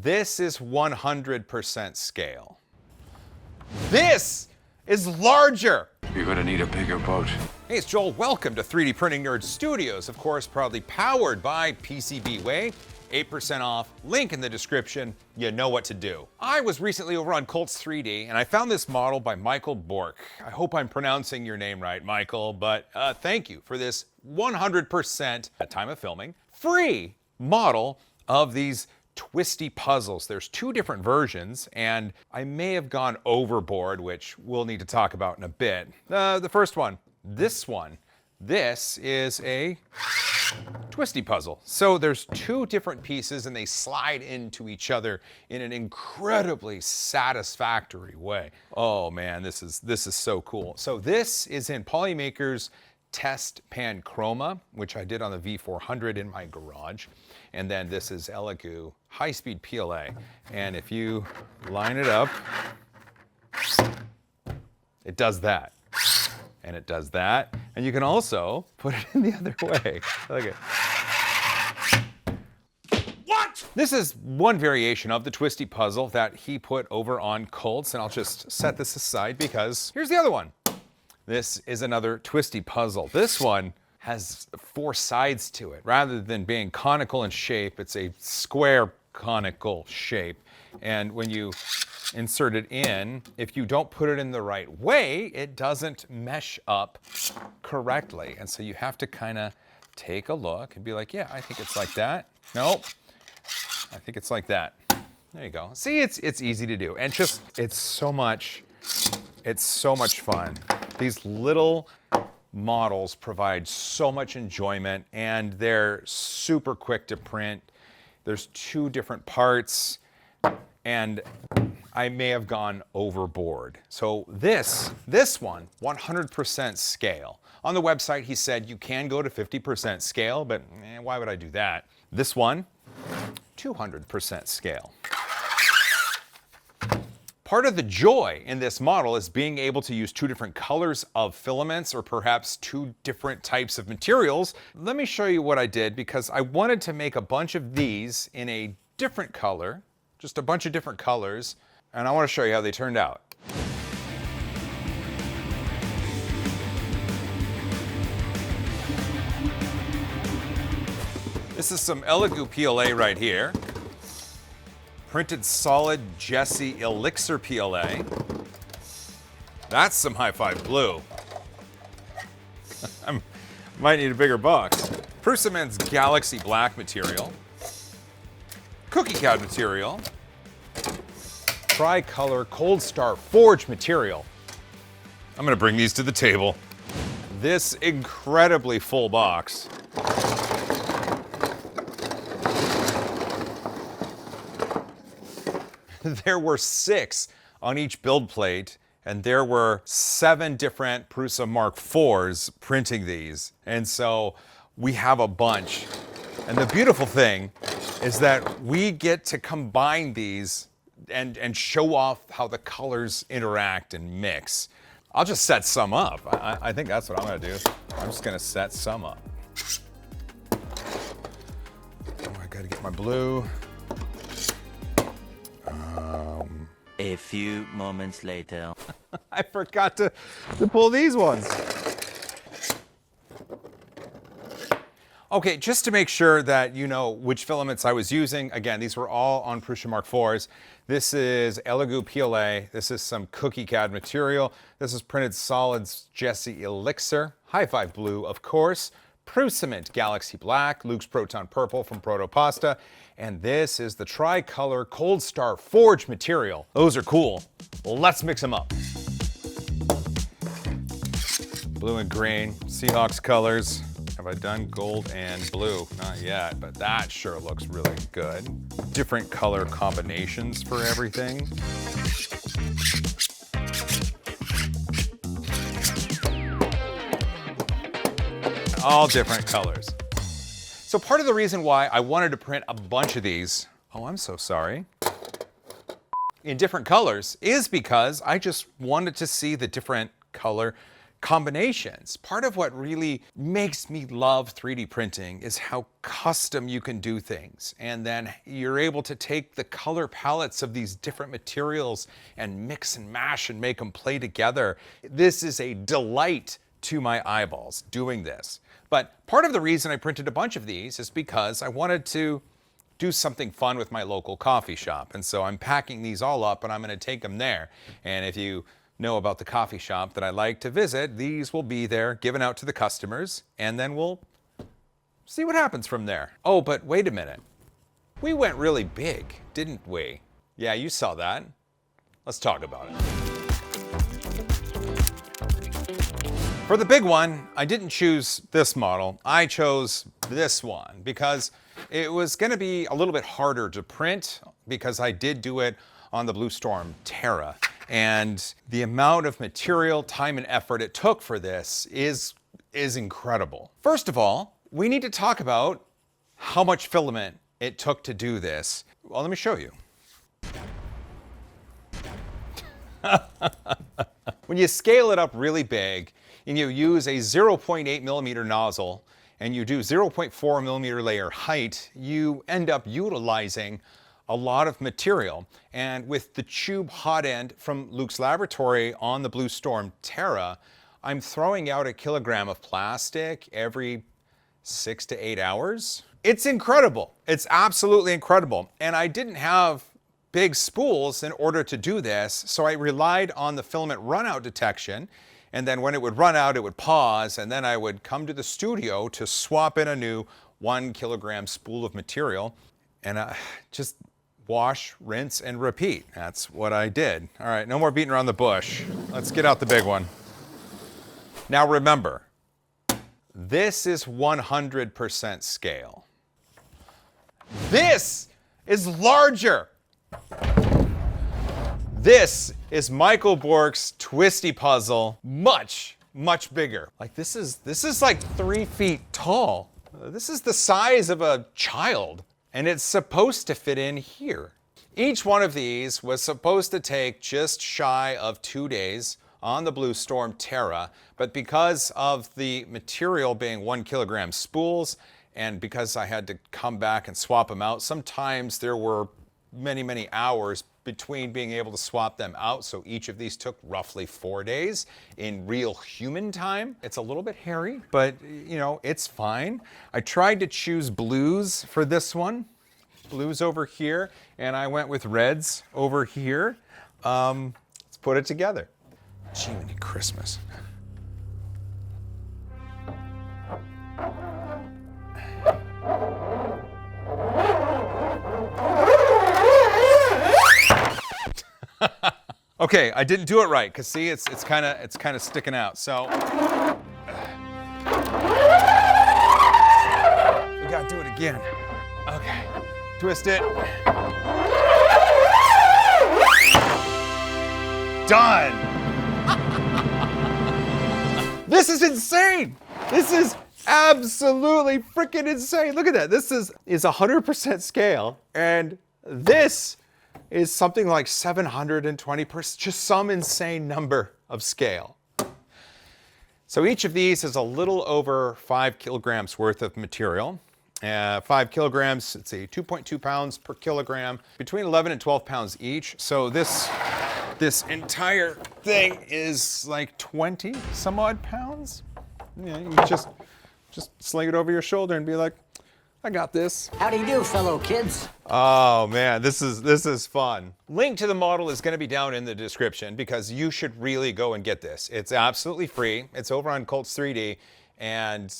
This is 100% scale. This is larger. You're gonna need a bigger boat. Hey, it's Joel. Welcome to 3D Printing Nerd Studios. Of course, proudly powered by PCBWay. 8% off, link in the description. You know what to do. I was recently over on Colts 3D and I found this model by Michael Bourque. I hope I'm pronouncing your name right, Michael, but thank you for this 100% at time of filming free model of these Twisty puzzles. There's two different versions, and I may have gone overboard, which we'll need to talk about in a bit. The first one, this is a Twisty puzzle. So there's two different pieces, and they slide into each other in an incredibly satisfactory way. Oh man, this is so cool. So this is in Polymaker's Test Pan Chroma, which I did on the V400 in my garage. And then this is Elegoo high-speed PLA. And if you line it up, it does that. And it does that. And you can also put it in the other way. Look at it. What? This is one variation of the Twisty puzzle that he put over on Colts. And I'll just set this aside because here's the other one. This is another Twisty puzzle. This one has four sides to it. Rather than being conical in shape, it's a square conical shape. And when you insert it in, if you don't put it in the right way, it doesn't mesh up correctly. And so you have to kind of take a look and be like, yeah, I think it's like that. Nope, I think it's like that. There you go. See, it's easy to do. And just, it's so much fun. These little models provide so much enjoyment, and they're super quick to print. There's two different parts, and I may have gone overboard. So this one, 100% scale. On the website, he said you can go to 50% scale, but why would I do that? This one, 200% scale. Part of the joy in this model is being able to use two different colors of filaments, or perhaps two different types of materials. Let me show you what I did, because I wanted to make a bunch of these in a different color, just a bunch of different colors, and I want to show you how they turned out. This is some Elegoo PLA right here. Printed solid Jesse Elixir PLA. That's some high-five blue. I might need a bigger box. Persimmon's Galaxy Black material. Cookie Cad material. Tricolor Cold Star Forge material. I'm gonna bring these to the table. This incredibly full box. There were 6 on each build plate, and there were 7 different Prusa Mark IVs printing these. And so we have a bunch. And the beautiful thing is that we get to combine these and show off how the colors interact and mix. I'll just set some up. I think that's what I'm gonna do. I'm just gonna set some up. Oh, I gotta get my blue. A few moments later. I forgot to pull these ones. Okay, just to make sure that you know which filaments I was using, again, these were all on Prusa Mark IVs. This is Elegoo PLA. This is some Cookie Cad material. This is printed solids Jesse Elixir. High-five blue, of course. Prusa Galaxy Black, Luke's Proton Purple from Proto Pasta, and this is the Tricolor Cold Star Forge material. Those are cool. Well, let's mix them up. Blue and green, Seahawks colors. Have I done gold and blue? Not yet, but that sure looks really good. Different color combinations for everything. All different colors. So part of the reason why I wanted to print a bunch of these, oh, I'm so sorry, in different colors is because I just wanted to see the different color combinations. Part of what really makes me love 3D printing is how custom you can do things. And then you're able to take the color palettes of these different materials and mix and mash and make them play together. This is a delight to my eyeballs doing this. But part of the reason I printed a bunch of these is because I wanted to do something fun with my local coffee shop. And so I'm packing these all up and I'm going to take them there. And if you know about the coffee shop that I like to visit, these will be there given out to the customers, and then we'll see what happens from there. Oh, but wait a minute. We went really big, didn't we? Yeah, you saw that. Let's talk about it. For the big one, I didn't choose this model. I chose this one because it was going to be a little bit harder to print because I did do it on the BlueStorm Tera. And the amount of material, time, and effort it took for this is incredible. First of all, we need to talk about how much filament it took to do this. Well, let me show you. When you scale it up really big and you use a 0.8 millimeter nozzle and you do 0.4 millimeter layer height, you end up utilizing a lot of material. And with the tube hot end from Luke's laboratory on the BlueStorm Tera, I'm throwing out a kilogram of plastic every 6 to 8 hours. It's incredible. It's absolutely incredible. And I didn't have big spools in order to do this, so I relied on the filament runout detection. And then when it would run out, it would pause, and then I would come to the studio to swap in a new 1 kilogram spool of material, and just wash, rinse, and repeat. That's what I did. All right, no more beating around the bush. Let's get out the big one. Now remember, this is 100% scale. This is larger. This is Michael Bourque's Twisty puzzle, much, much bigger. Like this is like 3 feet tall. This is the size of a child, and it's supposed to fit in here. Each one of these was supposed to take just shy of 2 days on the BlueStorm Tera, but because of the material being 1 kilogram spools, and because I had to come back and swap them out, sometimes there were many, many hours between being able to swap them out. So each of these took roughly 4 days in real human time. It's a little bit hairy, but you know, it's fine. I tried to choose blues for this one. Blues over here, and I went with reds over here. Let's put it together. Jiminy Christmas. Okay, I didn't do it right, because see, it's kind of sticking out. So we gotta do it again. Okay, twist it. Done. This is insane. This is absolutely freaking insane. Look at that. This is 100% scale, and this is something like 720%, just some insane number of scale. So each of these is a little over 5 kilograms worth of material. 5 kilograms, it's a 2.2 pounds per kilogram, between 11 and 12 pounds each. So this entire thing is like 20 some odd pounds. You know, you just sling it over your shoulder and be like, I got this. How do you do, fellow kids? Oh man, this is fun. Link to the model is going to be down in the description because you should really go and get this. It's absolutely free. It's over on Cults 3D, and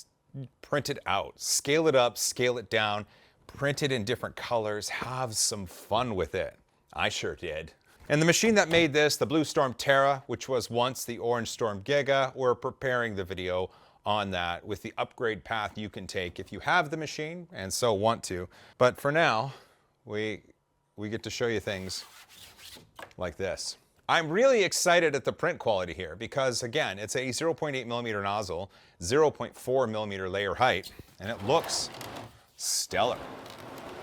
print it out. Scale it up, scale it down, print it in different colors, have some fun with it. I sure did. And the machine that made this, the BlueStorm Tera, which was once the OrangeStorm Giga, we're preparing the video on that with the upgrade path you can take if you have the machine and so want to. But for now, we get to show you things like this. I'm really excited at the print quality here because again, it's a 0.8 millimeter nozzle, 0.4 millimeter layer height, and it looks stellar.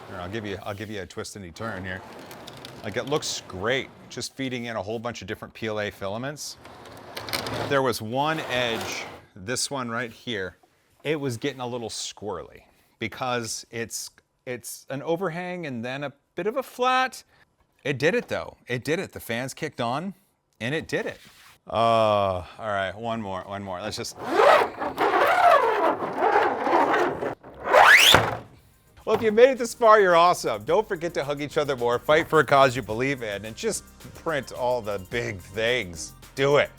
Here, I'll give you a twist and a turn here. Like, it looks great, just feeding in a whole bunch of different PLA filaments. There was one edge, this one right here, it was getting a little squirrely because it's an overhang and then a bit of a flat. It did it though. It did it. The fans kicked on and it did it. All right, one more. Let's just. Well, if you made it this far, you're awesome. Don't forget to hug each other more, fight for a cause you believe in, and just print all the big things. Do it.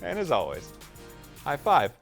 And as always, high five.